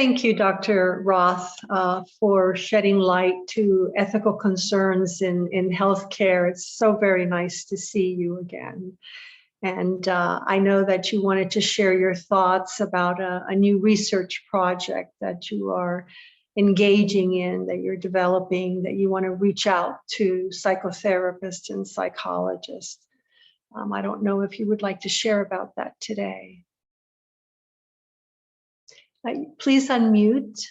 Thank you, Dr. Roth, for shedding light to ethical concerns in healthcare. It's so very nice to see you again. And I know that you wanted to share your thoughts about a new research project that you are engaging in, that you're developing, that you want to reach out to psychotherapists and psychologists. I don't know if you would like to share about that today. Please unmute.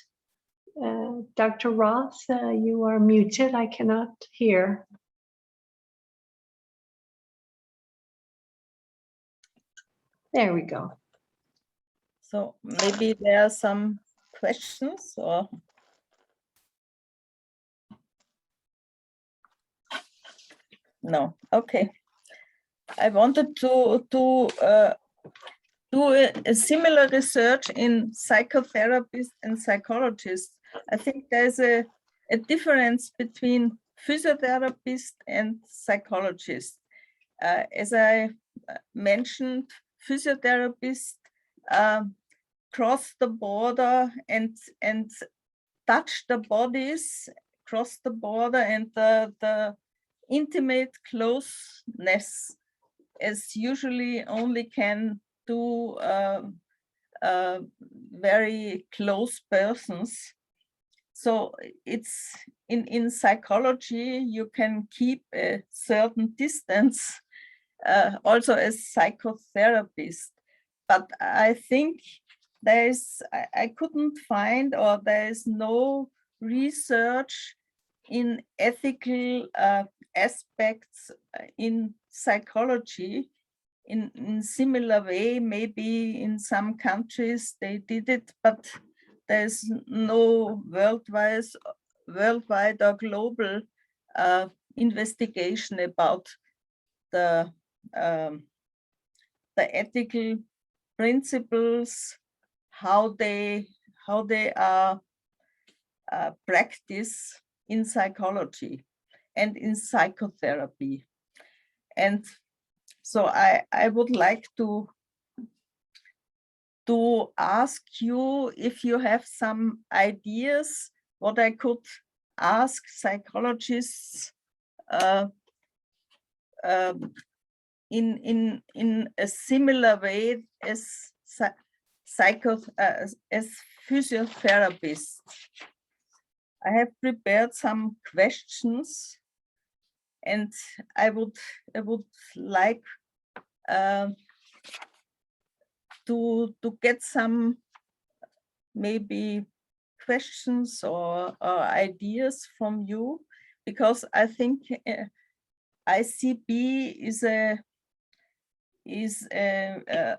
Dr. Roth, you are muted. I cannot hear. There we go. So maybe there are some questions or? No, okay. I wanted to do a similar research in psychotherapists and psychologists. I think there's a difference between physiotherapists and psychologists. As I mentioned, physiotherapists cross the border and touch the bodies, cross the border, and the intimate closeness as usually only can do very close persons. So it's in psychology, you can keep a certain distance also as psychotherapist. But I think I couldn't find, or there is no research in ethical aspects in psychology in similar way. Maybe in some countries they did it, but there's no worldwide or global investigation about the ethical principles, how they are practiced in psychology and in psychotherapy. And so I would like to ask you if you have some ideas what I could ask psychologists in a similar way as as physiotherapists. I have prepared some questions, and I would like to get some maybe questions or ideas from you, because I think ICB is an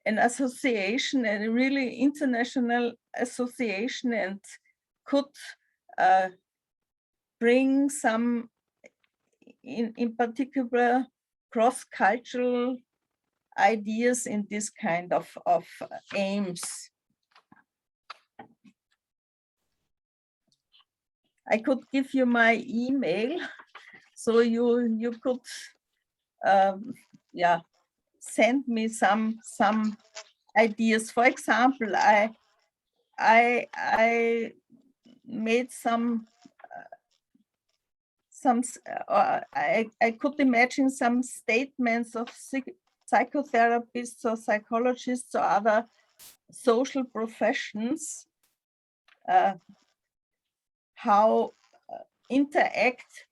association, a really international association, and could bring some, in particular, cross-cultural ideas in this kind of aims. I could give you my email, so you could send me some ideas. For example, I made I could imagine some statements of psychotherapists or psychologists or other social professions, how interact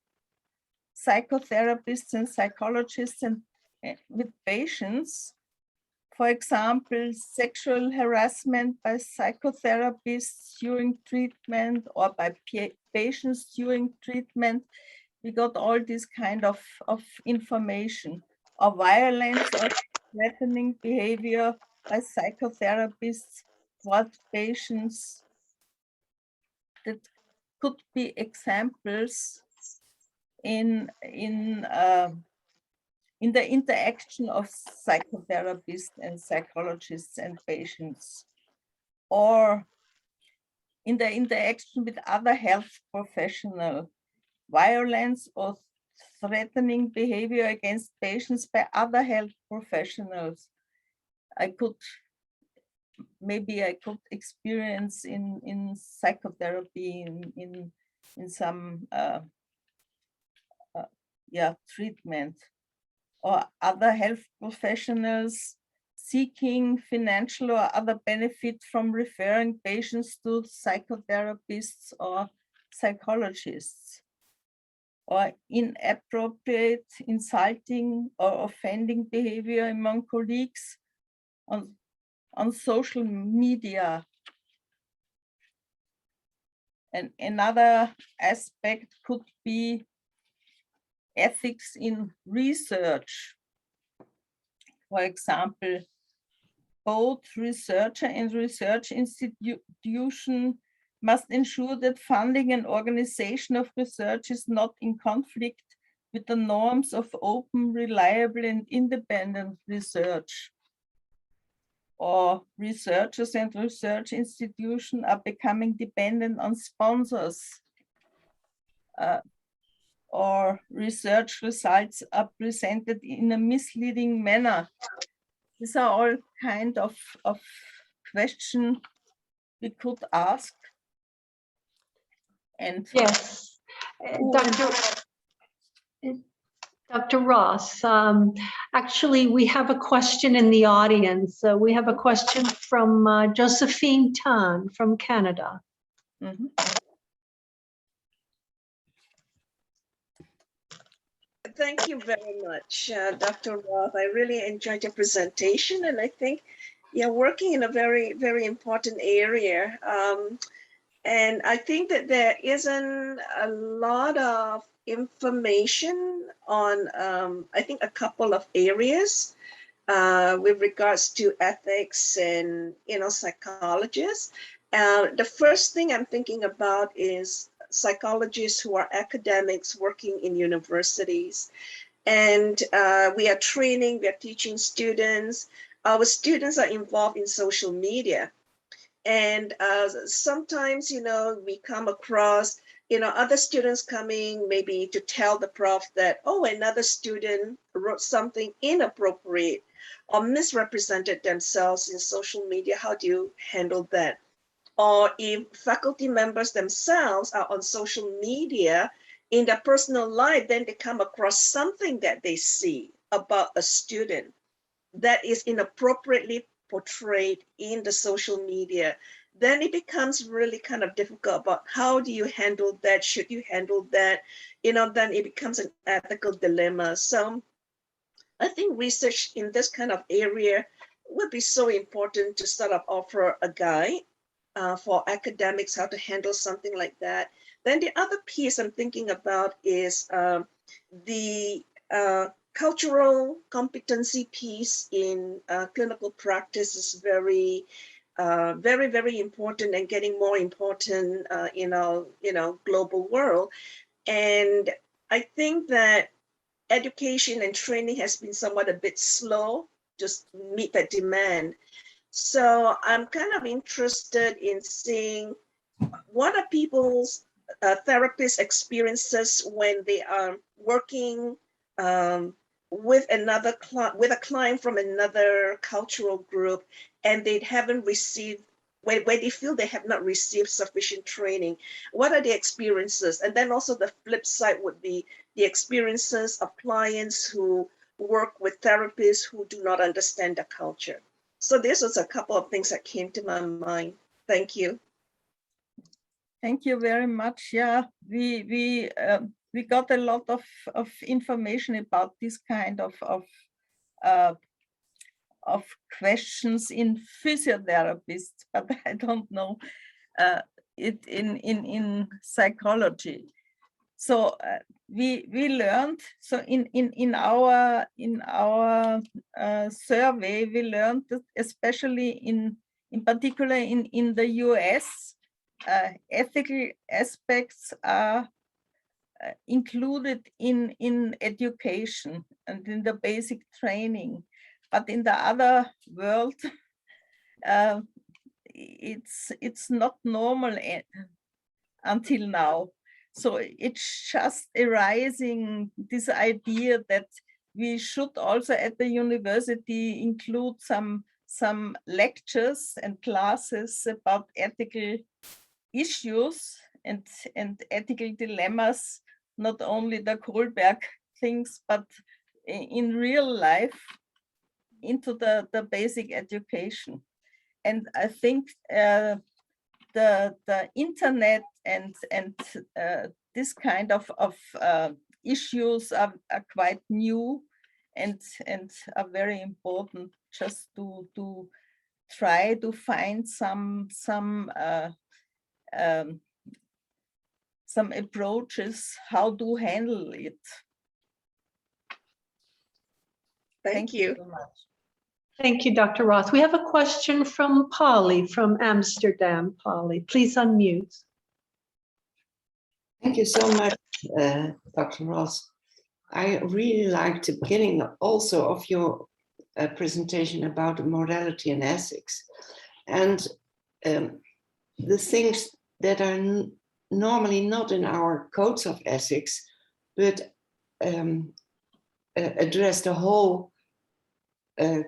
psychotherapists and psychologists and with patients. For example, sexual harassment by psychotherapists during treatment or by patients during treatment. We got all this kind of information, or violence or threatening behavior by psychotherapists toward patients. That could be examples in the interaction of psychotherapists and psychologists and patients, or in the interaction with other health professionals, violence or threatening behavior against patients by other health professionals. I could maybe I could experience in psychotherapy in some treatment, or other health professionals seeking financial or other benefit from referring patients to psychotherapists or psychologists, or inappropriate, insulting, or offending behavior among colleagues on social media. And another aspect could be ethics in research. For example, both researcher and research institution must ensure that funding and organization of research is not in conflict with the norms of open, reliable, and independent research. Or researchers and research institutions are becoming dependent on sponsors, or research results are presented in a misleading manner. These are all kind of questions we could ask. And Yes, Dr. Ross, actually, we have a question in the audience. We have a question from Josephine Tan from Canada. Mhm. Thank you very much, Dr. Roth. I really enjoyed your presentation, and I think you're working in a very, very important area. And I think that there isn't a lot of information on, I think, a couple of areas with regards to ethics and, psychologists. The first thing I'm thinking about is psychologists who are academics working in universities. And we are training, we are teaching students. Our students are involved in social media. And sometimes, we come across, other students coming maybe to tell the prof that, oh, another student wrote something inappropriate or misrepresented themselves in social media. How do you handle that? Or if faculty members themselves are on social media in their personal life, then they come across something that they see about a student that is inappropriately portrayed in the social media, then it becomes really kind of difficult about how do you handle that? Should you handle that? Then it becomes an ethical dilemma. So I think research in this kind of area would be so important to sort of offer a guide for academics how to handle something like that. Then the other piece I'm thinking about is the cultural competency piece in clinical practice is very, very important and getting more important in our, global world. And I think that education and training has been somewhat a bit slow to meet that demand. So I'm kind of interested in seeing what are people's therapist experiences when they are working with with a client from another cultural group, and they haven't received, where they feel they have not received sufficient training. What are the experiences? And then also the flip side would be the experiences of clients who work with therapists who do not understand the culture. So this was a couple of things that came to my mind. Thank you. Thank you very much. Yeah, we got a lot of information about this kind of questions in physiotherapists, but I don't know it in psychology. So we learned. So in our survey, we learned that especially in particular in the US, ethical aspects are included in education and in the basic training, but in the other world, it's not normal until now. So it's just arising this idea that we should also at the university include some some lectures and classes about ethical issues and ethical dilemmas, not only the Kohlberg things, but in real life into the basic education. And I think the internet and this kind of issues are quite new and are very important, just to try to find some approaches how to handle it. Thank you. So much. Thank you, Dr. Roth. We have a question from Polly from Amsterdam. Polly, please unmute. Thank you so much, Dr. Ross. I really liked the beginning also of your presentation about morality and ethics. And the things that are normally not in our codes of ethics, but address the whole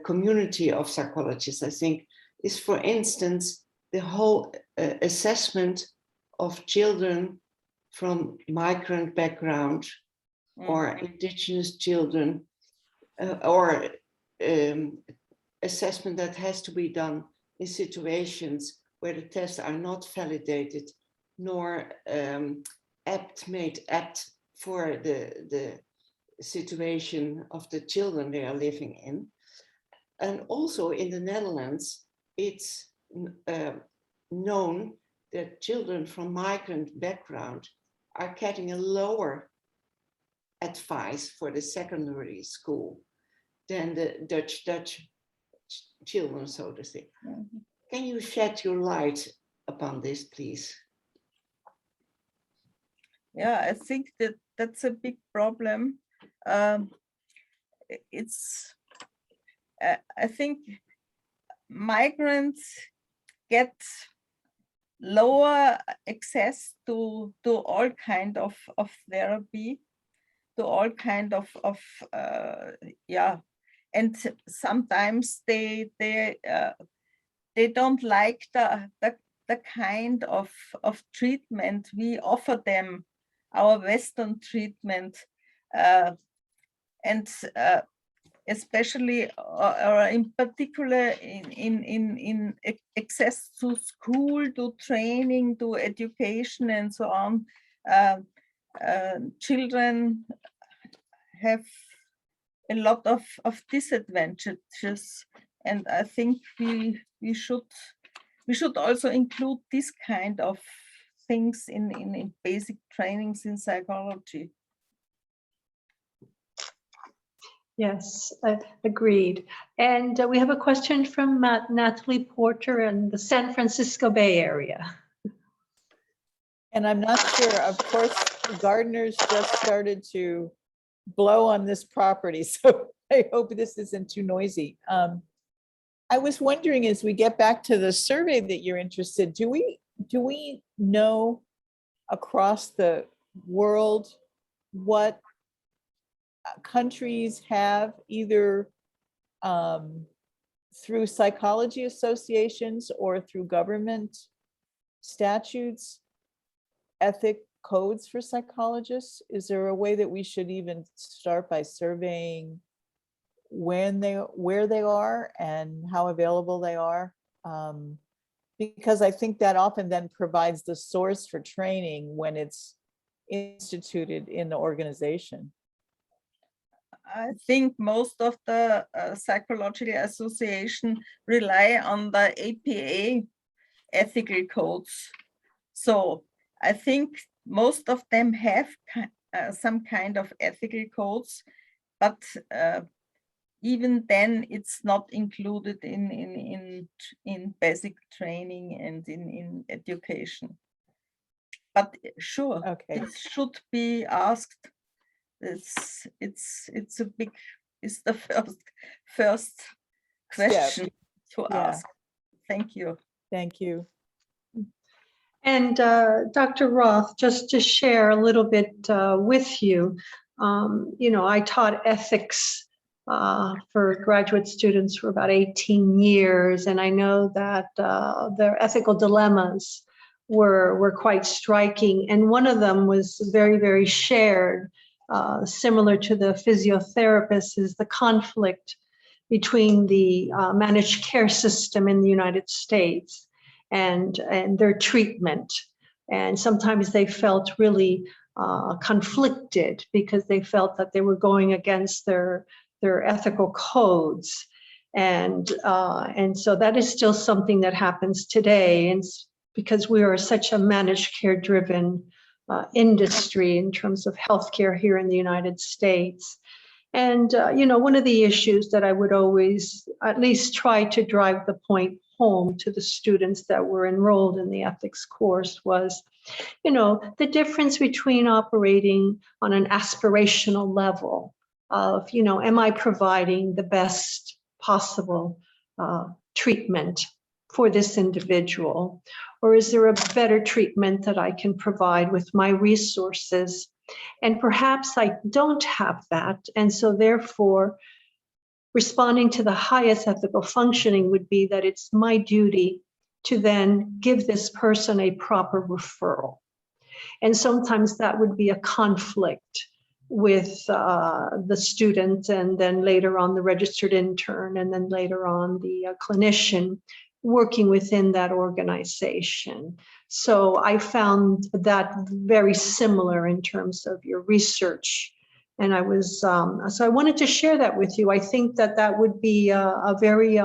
community of psychologists, I think, is, for instance, the whole assessment of children from migrant background or indigenous children, or assessment that has to be done in situations where the tests are not validated nor made apt for the situation of the children they are living in. And also in the Netherlands, it's known that children from migrant background are getting a lower advice for the secondary school than the Dutch children, so to say. Mm-hmm. Can you shed your light upon this, please? Yeah, I think that's a big problem. I think migrants get lower access to all kind of therapy, to all kind of and sometimes they don't like the kind of treatment we offer them, our Western treatment, and especially or in particular in access to school, to training, to education, and so on. Children have a lot of disadvantages, and I think we should also include this kind of things in basic trainings in psychology. Yes, agreed. And we have a question from Natalie Porter in the San Francisco Bay Area. And I'm not sure, of course, the gardeners just started to blow on this property, so I hope this isn't too noisy. I was wondering, as we get back to the survey that you're interested, do we know across the world what countries have, either through psychology associations or through government statutes, ethic codes for psychologists? Is there a way that we should even start by surveying where they are and how available they are? Because I think that often then provides the source for training when it's instituted in the organization. I think most of the psychological association rely on the APA ethical codes. So I think most of them have some kind of ethical codes, but even then it's not included in basic training and in education. But sure, okay, it should be asked. It's the first question to ask. Thank you. Thank you. And Dr. Roth, just to share a little bit with you, I taught ethics for graduate students for about 18 years. And I know that their ethical dilemmas were quite striking. And one of them was very, very shared, similar to the physiotherapist, is the conflict between the managed care system in the United States and their treatment. And sometimes they felt really conflicted because they felt that they were going against their ethical codes. And so that is still something that happens today. And because we are such a managed care driven industry in terms of healthcare here in the United States. And, one of the issues that I would always at least try to drive the point home to the students that were enrolled in the ethics course was, the difference between operating on an aspirational level of, am I providing the best possible treatment for this individual? Or is there a better treatment that I can provide with my resources? And perhaps I don't have that. And so therefore, responding to the highest ethical functioning would be that it's my duty to then give this person a proper referral. And sometimes that would be a conflict with the student, and then later on the registered intern, and then later on the clinician working within that organization. So I found that very similar in terms of your research. And I was, so I wanted to share that with you. I think that would be a very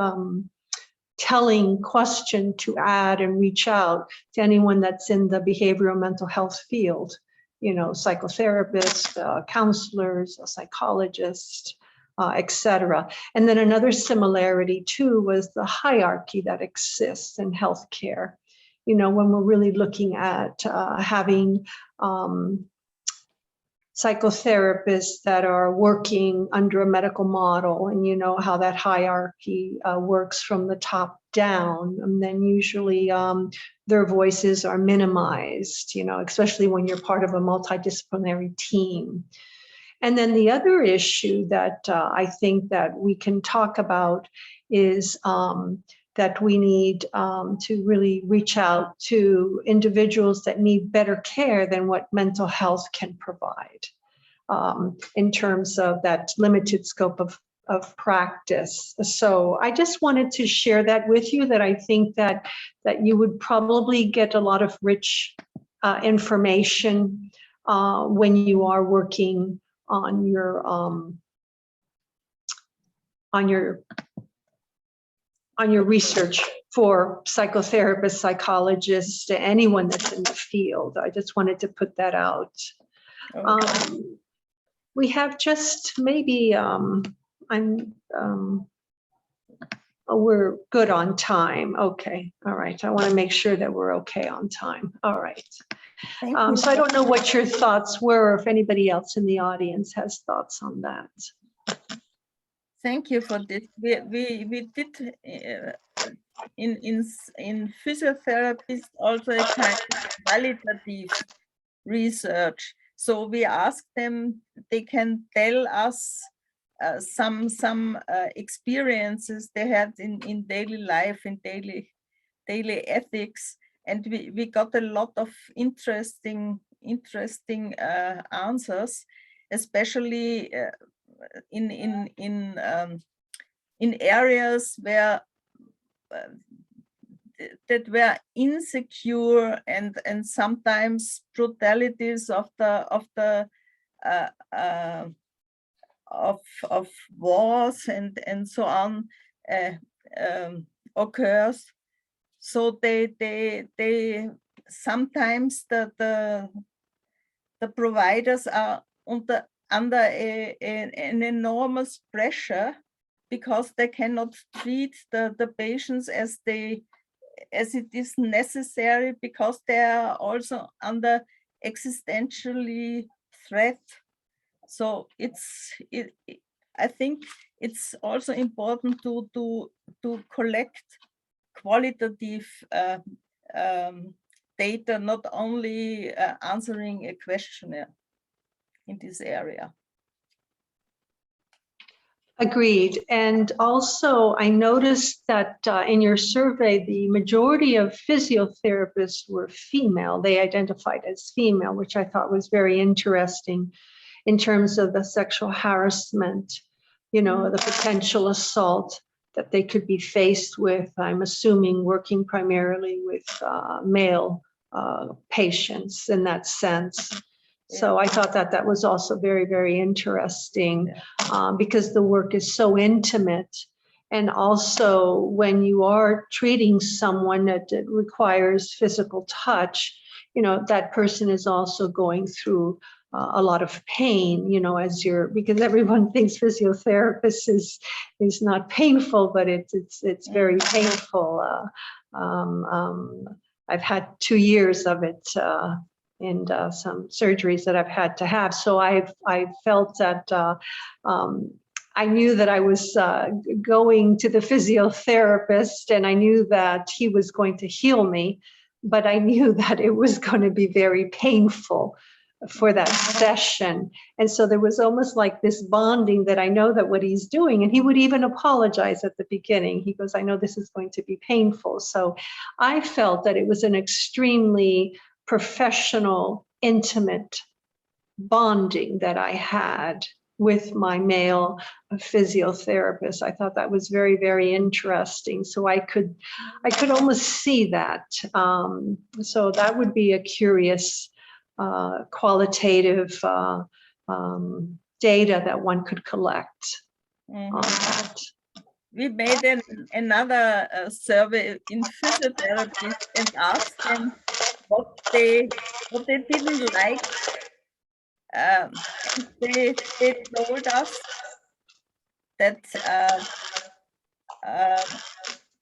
telling question to add and reach out to anyone that's in the behavioral mental health field, psychotherapists, counselors, psychologists, etc. And then another similarity too was the hierarchy that exists in healthcare. When we're really looking at having psychotherapists that are working under a medical model, and how that hierarchy works from the top down, and then usually their voices are minimized, especially when you're part of a multidisciplinary team. And then the other issue that I think that we can talk about is that we need to really reach out to individuals that need better care than what mental health can provide in terms of that limited scope of practice. So I just wanted to share that with you, that I think that you would probably get a lot of rich information when you are working on your research for psychotherapists, psychologists, anyone that's in the field. I just wanted to put that out. Okay. We have just maybe, we're good on time. Okay, all right. I want to make sure that we're okay on time. All right. Thank you. So I don't know what your thoughts were, or if anybody else in the audience has thoughts on that. Thank you for this. We did in physiotherapy also a kind of qualitative research. So we asked them, they can tell us some experiences they had in daily life, in daily ethics, and we got a lot of interesting answers, especially in areas where that were insecure, and sometimes brutalities of wars and so on occurs. So they sometimes the providers are under an enormous pressure, because they cannot treat the patients as it is necessary, because they are also under existentially threat. So I think it's also important to collect qualitative data, not only answering a questionnaire in this area. Agreed. And also, I noticed that in your survey, the majority of physiotherapists were female. They identified as female, which I thought was very interesting in terms of the sexual harassment, you know, the potential assault that they could be faced with, I'm assuming working primarily with male patients in that sense. So I thought that that was also very, very interesting because the work is so intimate. And also when you are treating someone that requires physical touch, you know, that person is also going through a lot of pain, you know, as you're, because everyone thinks physiotherapist is not painful, but it's very painful. I've had 2 years of it and some surgeries that I've had to have. So I felt that I knew that I was going to the physiotherapist, and I knew that he was going to heal me, but I knew that it was going to be very painful for that session. And so there was almost like this bonding that I know that what he's doing, and he would even apologize at the beginning. He goes, I know this is going to be painful. So I felt that it was an extremely professional, intimate bonding that I had with my male physiotherapist. I thought that was very, very interesting. So I could almost see that. So that would be a curious qualitative data that one could collect on that. We made another survey in physiotherapy and asked them what they didn't like. And they told us that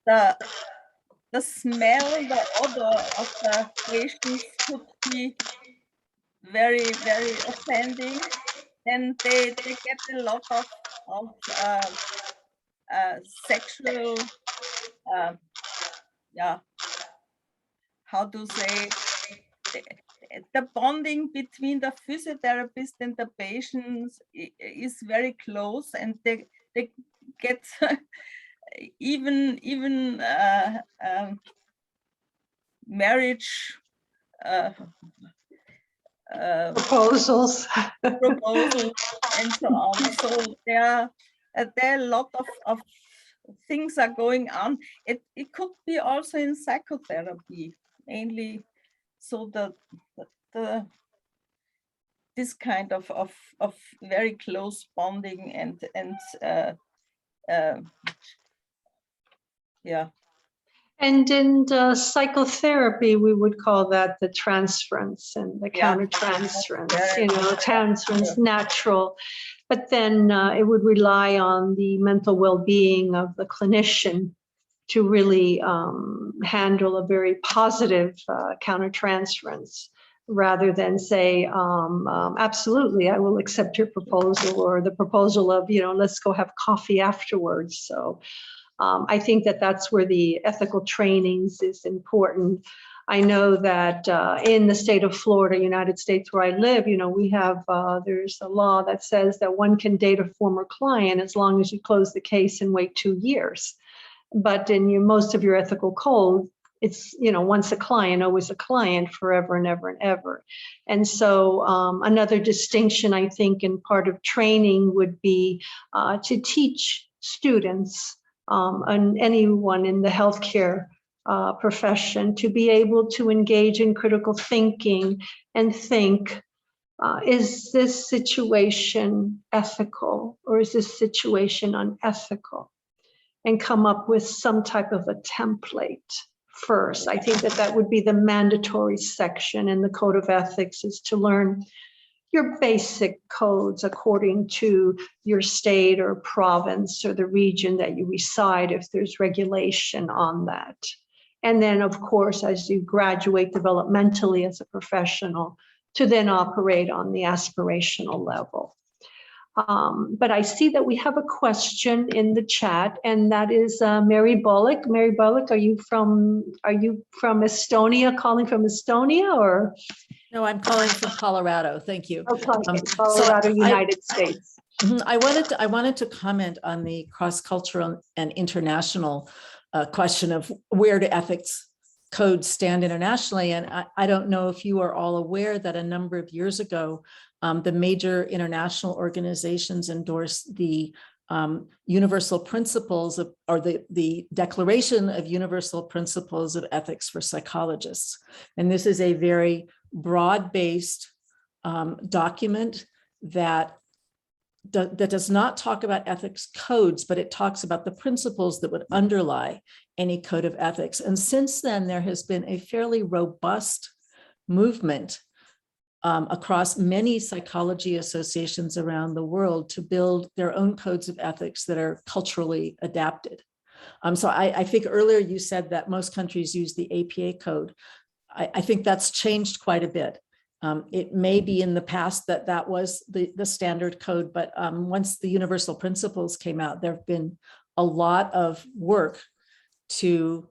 the smell, the odor of the patients could be very, very offending. And they get a lot of sexual, how to say, the bonding between the physiotherapist and the patients is very close, and they get even marriage Proposals. And so on. So there are a lot of things are going on. It could be also in psychotherapy, mainly. So the this kind of very close bonding and yeah. And in psychotherapy, we would call that the transference and the countertransference, you know, transference, natural. But then it would rely on the mental well-being of the clinician to really handle a very positive countertransference, rather than say, absolutely, I will accept your proposal, or the proposal of, you know, let's go have coffee afterwards. So I think that that's where the ethical trainings is important. I know that in the state of Florida, United States, where I live, you know, we have, there's a law that says that one can date a former client as long as you close the case and wait 2 years. But in most of your ethical code, it's, you know, once a client, always a client, forever and ever and ever. And so another distinction, I think, in part of training would be to teach students and anyone in the healthcare profession to be able to engage in critical thinking and think, is this situation ethical, or is this situation unethical? And come up with some type of a template first. I think that that would be the mandatory section in the Code of Ethics, is to learn your basic codes according to your state or province or the region that you reside, if there's regulation on that. And then, of course, as you graduate developmentally as a professional, to then operate on the aspirational level. But I see that we have a question in the chat, and that is Mary Bullock. Mary Bullock, are you from Estonia, calling from Estonia, or? No, I'm calling from Colorado. Thank you. Oh, Colorado, United States. I wanted to comment on the cross-cultural and international question of where do ethics codes stand internationally. And I don't know if you are all aware that a number of years ago, the major international organizations endorsed the universal principles of, or the Declaration of Universal Principles of Ethics for Psychologists. And this is a very broad-based document that does not talk about ethics codes, but it talks about the principles that would underlie any code of ethics. And since then, there has been a fairly robust movement across many psychology associations around the world to build their own codes of ethics that are culturally adapted. So I think earlier you said that most countries use the APA code. I think that's changed quite a bit. It may be in the past that was the standard code, but once the universal principles came out, there have been a lot of work to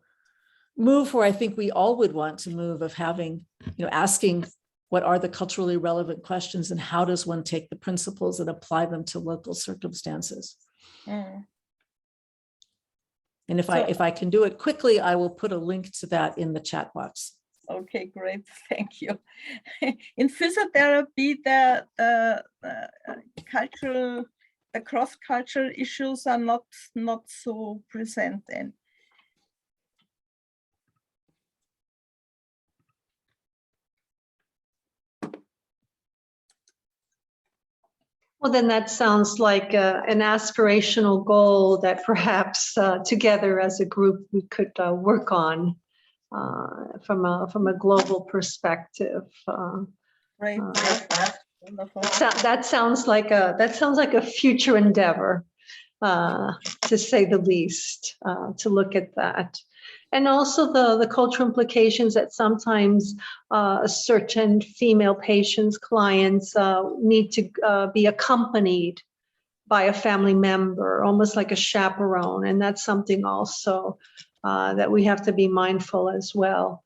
move where I think we all would want to move, of having, asking what are the culturally relevant questions and how does one take the principles and apply them to local circumstances. Mm. And if I can do it quickly, I will put a link to that in the chat box. Okay, great, thank you. In physiotherapy, the cross-cultural issues are not so present then. Well, then that sounds like an aspirational goal that perhaps together as a group we could work on from a global perspective. Right. Wonderful. That sounds like a future endeavor, to say the least, to look at that. And also the cultural implications that sometimes certain female patients, clients need to be accompanied by a family member, almost like a chaperone. And that's something also that we have to be mindful as well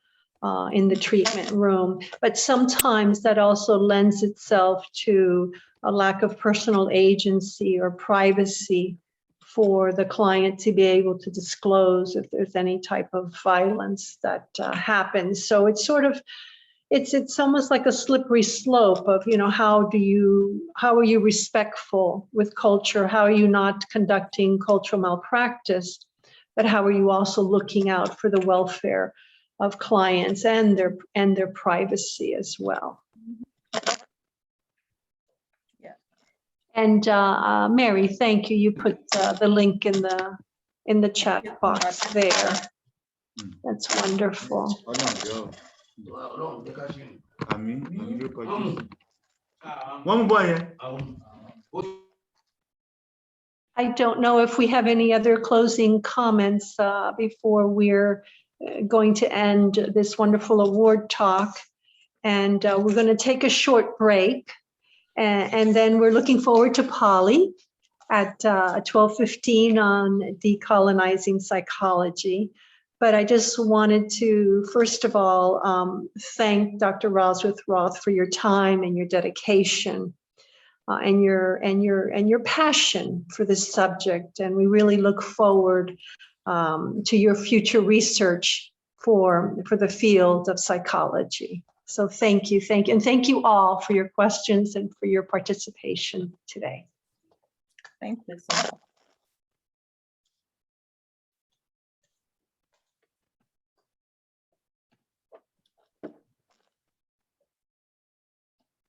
in the treatment room. But sometimes that also lends itself to a lack of personal agency or privacy for the client to be able to disclose if there's any type of violence that happens. So it's sort of, it's almost like a slippery slope of, how are you respectful with culture? How are you not conducting cultural malpractice? But how are you also looking out for the welfare of clients and their privacy as well? And Mary, thank you. You put the link in the chat box there. That's wonderful. I don't know if we have any other closing comments before we're going to end this wonderful award talk. And we're going to take a short break. And then we're looking forward to Polly at 12:15 on decolonizing psychology. But I just wanted to, first of all, thank Dr. Roth for your time and your dedication and your passion for this subject. And we really look forward to your future research for the field of psychology. So thank you, and thank you all for your questions and for your participation today. Thank you so much.